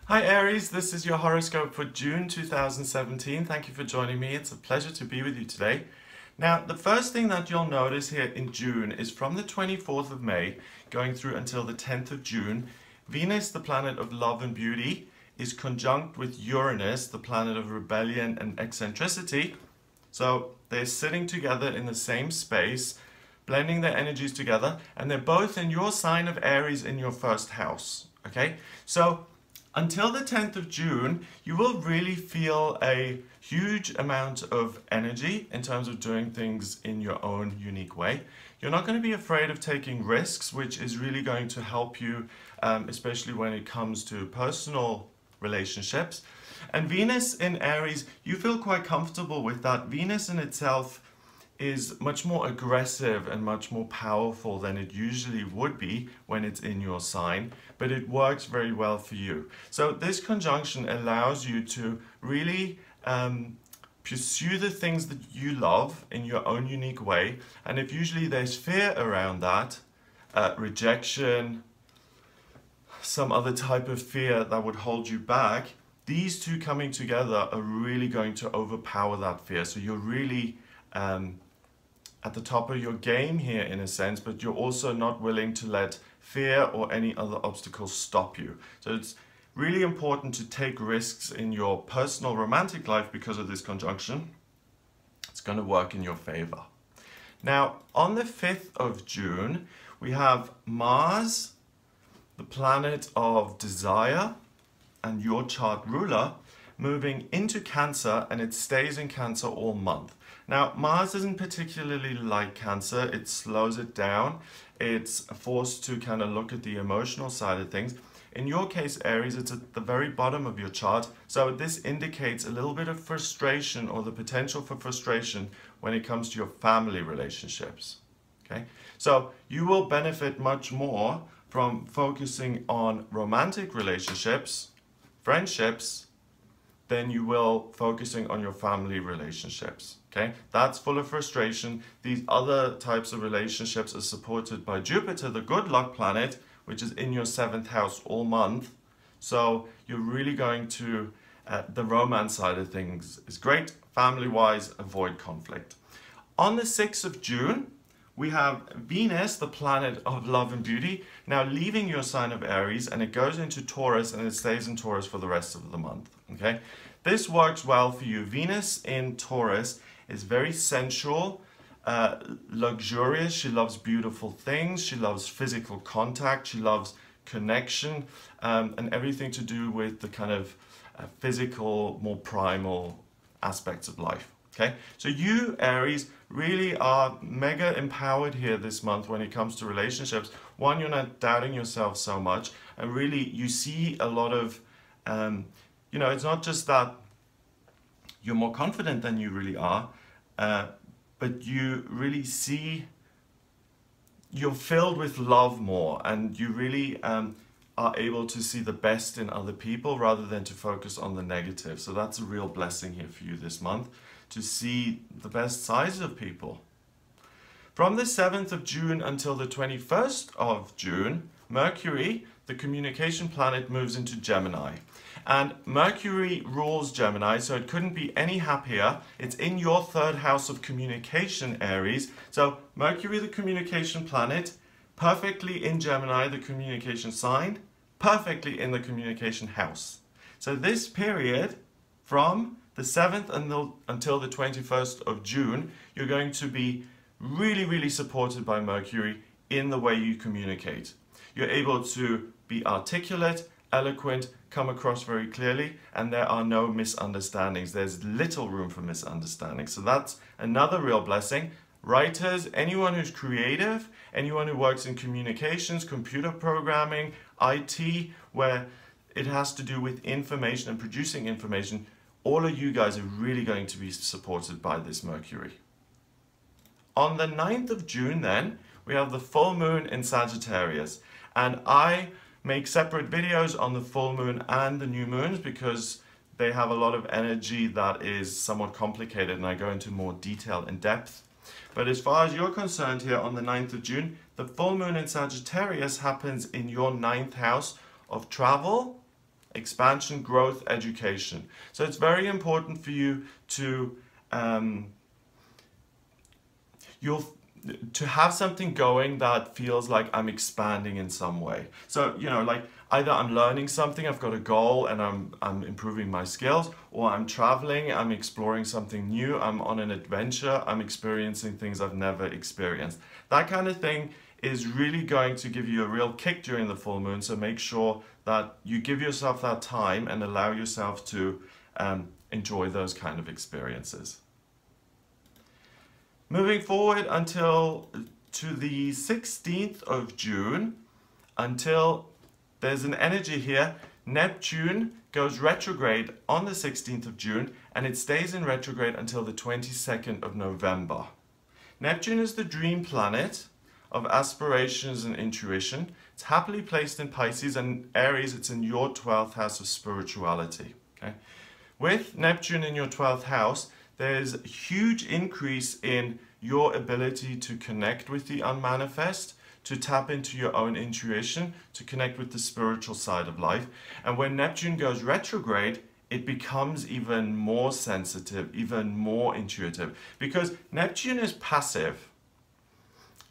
Hi Aries, this is your horoscope for June 2017. Thank you for joining me. It's a pleasure to be with you today. Now, the first thing that you'll notice here in June is from the 24th of May going through until the 10th of June, Venus, the planet of love and beauty, is conjunct with Uranus, the planet of rebellion and eccentricity. So they're sitting together in the same space, blending their energies together, and they're both in your sign of Aries in your first house. Okay, so until the 10th of June, you will really feel a huge amount of energy in terms of doing things in your own unique way. You're not going to be afraid of taking risks, which is really going to help you, especially when it comes to personal relationships. And Venus in Aries, you feel quite comfortable with that. Venus in itself is much more aggressive and much more powerful than it usually would be when it's in your sign, but it works very well for you. So this conjunction allows you to really pursue the things that you love in your own unique way. And if usually there's fear around that, rejection, some other type of fear that would hold you back, these two coming together are really going to overpower that fear. So you're really at the top of your game here in a sense, but you're also not willing to let fear or any other obstacles stop you. So it's really important to take risks in your personal romantic life because of this conjunction. It's going to work in your favor. Now, on the 5th of June, we have Mars, the planet of desire and your chart ruler, moving into Cancer, and it stays in Cancer all month. Now, Mars isn't particularly like Cancer. It slows it down. It's forced to kind of look at the emotional side of things. In your case, Aries, it's at the very bottom of your chart. So this indicates a little bit of frustration or the potential for frustration when it comes to your family relationships. Okay? So you will benefit much more from focusing on romantic relationships, friendships, than you will focusing on your family relationships. Okay, that's full of frustration. These other types of relationships are supported by Jupiter, the good luck planet, which is in your 7th house all month. So you're really going to, the romance side of things is great. Family-wise, avoid conflict. On the 6th of June, we have Venus, the planet of love and beauty, now leaving your sign of Aries, and it goes into Taurus, and it stays in Taurus for the rest of the month. Okay, this works well for you. Venus in Taurus is very sensual, luxurious. She loves beautiful things. She loves physical contact. She loves connection, and everything to do with the kind of physical, more primal aspects of life. Okay, so you, Aries, really are mega empowered here this month when it comes to relationships. One, you're not doubting yourself so much, and really you see a lot of, it's not just that you're more confident than you really are, but you really see you're filled with love more, and you really are able to see the best in other people rather than to focus on the negative. So that's a real blessing here for you this month, to see the best sides of people. From the 7th of June until the 21st of June, Mercury, the communication planet, moves into Gemini. And Mercury rules Gemini, so it couldn't be any happier. It's in your 3rd house of communication, Aries. So Mercury, the communication planet, perfectly in Gemini, the communication sign, perfectly in the communication house. So this period, from the 7th until the 21st of June, you're going to be really, really supported by Mercury in the way you communicate. You're able to be articulate, eloquent, come across very clearly, and there are no misunderstandings. There's little room for misunderstandings. So that's another real blessing. Writers, anyone who's creative, anyone who works in communications, computer programming, IT, where it has to do with information and producing information, all of you guys are really going to be supported by this Mercury. On the 9th of June then, we have the full moon in Sagittarius. And I make separate videos on the full moon and the new moons because they have a lot of energy that is somewhat complicated, and I go into more detail and depth. But as far as you're concerned here on the 9th of June, the full moon in Sagittarius happens in your 9th house of travel, expansion, growth, education. So it's very important for you to to have something going that feels like I'm expanding in some way. So, you know, like either I'm learning something, I've got a goal and I'm improving my skills, or I'm traveling, I'm exploring something new, I'm on an adventure, I'm experiencing things I've never experienced. That kind of thing is really going to give you a real kick during the full moon, so make sure that you give yourself that time and allow yourself to enjoy those kind of experiences. Moving forward until to the 16th of June, until there's an energy here, Neptune goes retrograde on the 16th of June and it stays in retrograde until the 22nd of November. Neptune is the dream planet of aspirations and intuition. It's happily placed in Pisces, and Aries, it's in your 12th house of spirituality. Okay? With Neptune in your 12th house, there's a huge increase in your ability to connect with the unmanifest, to tap into your own intuition, to connect with the spiritual side of life. And when Neptune goes retrograde, it becomes even more sensitive, even more intuitive, because Neptune is passive.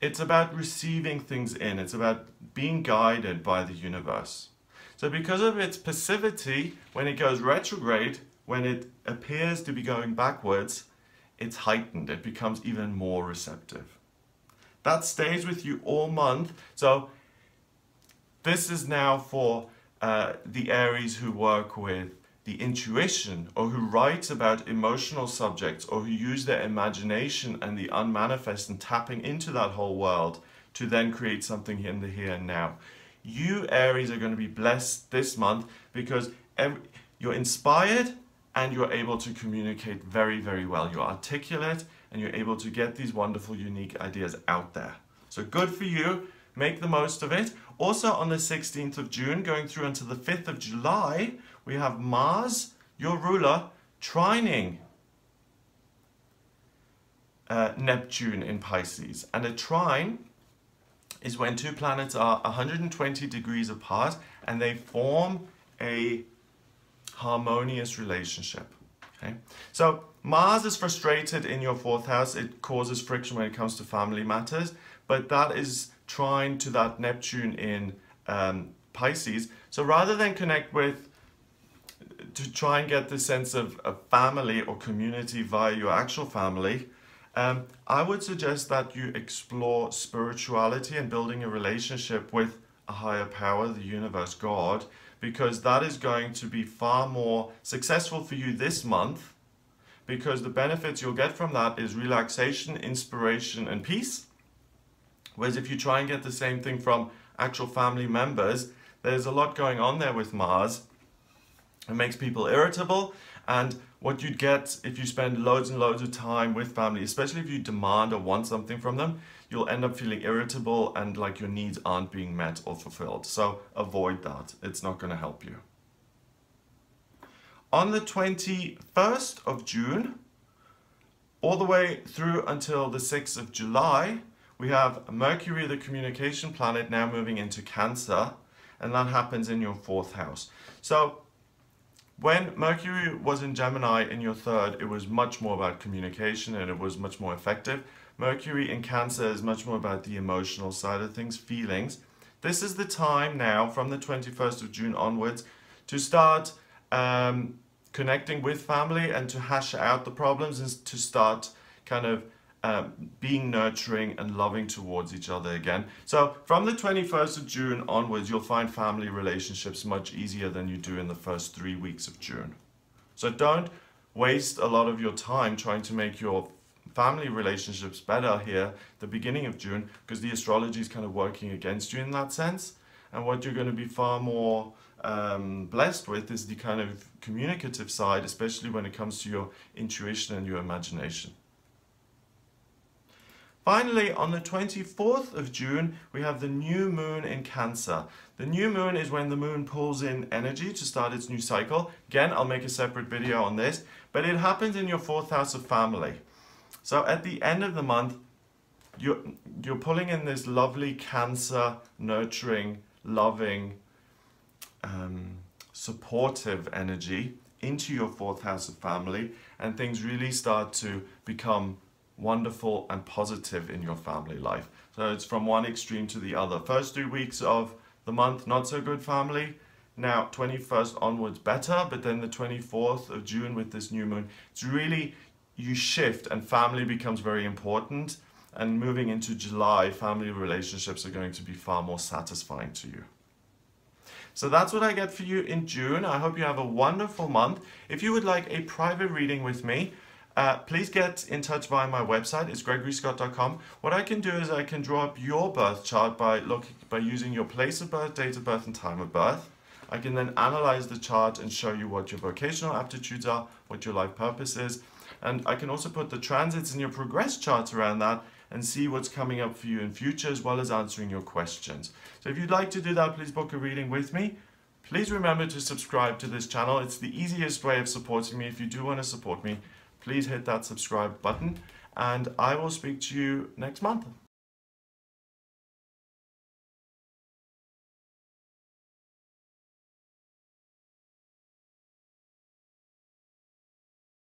It's about receiving things in. It's about being guided by the universe. So because of its passivity, when it goes retrograde, when it appears to be going backwards, it's heightened. It becomes even more receptive. That stays with you all month. So this is now for the Aries who work with the intuition, or who write about emotional subjects, or who use their imagination and the unmanifest and tapping into that whole world to then create something in the here and now. You Aries are going to be blessed this month because you're inspired and you're able to communicate very, very well. You're articulate and you're able to get these wonderful, unique ideas out there. So good for you. Make the most of it. Also on the 16th of June, going through until the 5th of July, we have Mars, your ruler, trining Neptune in Pisces. And a trine is when two planets are 120 degrees apart and they form a harmonious relationship. Okay? So Mars is frustrated in your 4th house. It causes friction when it comes to family matters, but that is trine to that Neptune in Pisces. So rather than connect with, to try and get the sense of a family or community via your actual family, I would suggest that you explore spirituality and building a relationship with a higher power, the universe, God, because that is going to be far more successful for you this month, because the benefits you'll get from that is relaxation, inspiration, and peace. Whereas if you try and get the same thing from actual family members, there's a lot going on there with Mars. It makes people irritable, and what you'd get if you spend loads and loads of time with family, especially if you demand or want something from them, you'll end up feeling irritable and like your needs aren't being met or fulfilled. So avoid that. It's not going to help you. On the 21st of June, all the way through until the 6th of July, we have Mercury, the communication planet, now moving into Cancer, and that happens in your 4th house. So when Mercury was in Gemini in your 3rd, it was much more about communication and it was much more effective. Mercury in Cancer is much more about the emotional side of things, feelings. This is the time now, from the 21st of June onwards, to start connecting with family and to hash out the problems and to start kind of being nurturing and loving towards each other again. So from the 21st of June onwards, you'll find family relationships much easier than you do in the first 3 weeks of June. So don't waste a lot of your time trying to make your family relationships better here at the beginning of June, because the astrology is kind of working against you in that sense. And what you're going to be far more blessed with is the kind of communicative side, especially when it comes to your intuition and your imagination. Finally, on the 24th of June, we have the new moon in Cancer. The new moon is when the moon pulls in energy to start its new cycle. Again, I'll make a separate video on this, but it happens in your 4th house of family. So at the end of the month, you're pulling in this lovely Cancer, nurturing, loving, supportive energy into your fourth house of family, and things really start to become wonderful and positive in your family life. So it's from one extreme to the other. First 2 weeks of the month, not so good family. Now 21st onwards better, but then the 24th of June with this new moon, it's really, you shift and family becomes very important. And moving into July, family relationships are going to be far more satisfying to you. So that's what I get for you in June. I hope you have a wonderful month. If you would like a private reading with me, please get in touch via my website. It's gregoryscott.com. What I can do is I can draw up your birth chart by using your place of birth, date of birth, and time of birth. I can then analyze the chart and show you what your vocational aptitudes are, what your life purpose is. And I can also put the transits in your progress charts around that and see what's coming up for you in future, as well as answering your questions. So if you'd like to do that, please book a reading with me. Please remember to subscribe to this channel. It's the easiest way of supporting me. If you do want to support me, please hit that subscribe button, and I will speak to you next month.